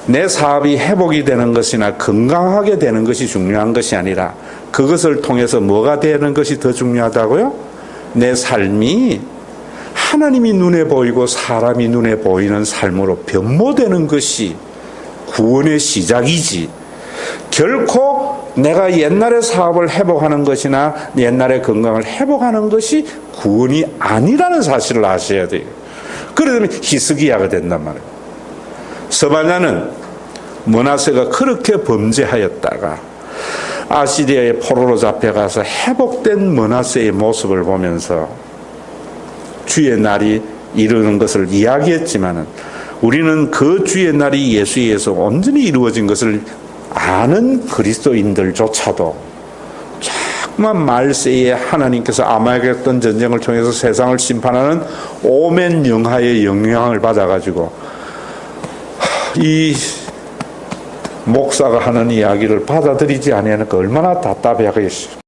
내 사업이 회복이 되는 것이나 건강하게 되는 것이 중요한 것이 아니라, 그것을 통해서 뭐가 되는 것이 더 중요하다고요? 내 삶이 하나님이 눈에 보이고 사람이 눈에 보이는 삶으로 변모되는 것이 구원의 시작이지, 결코 내가 옛날의 사업을 회복하는 것이나 옛날의 건강을 회복하는 것이 구원이 아니라는 사실을 아셔야 돼요. 그러면 히스기야가 된단 말이에요. 스바냐는 므낫세가 그렇게 범죄하였다가 아시리아의 포로로 잡혀가서 회복된 므낫세의 모습을 보면서 주의 날이 이루는 것을 이야기했지만은 우리는 그 주의 날이 예수에 의해서 온전히 이루어진 것을 아는 그리스도인들조차도 자꾸만 말세에 하나님께서 아마겟돈 전쟁을 통해서 세상을 심판하는 오멘 영화의 영향을 받아가지고 이 목사가 하는 이야기를 받아들이지 아니하니까 얼마나 답답해하겠어요.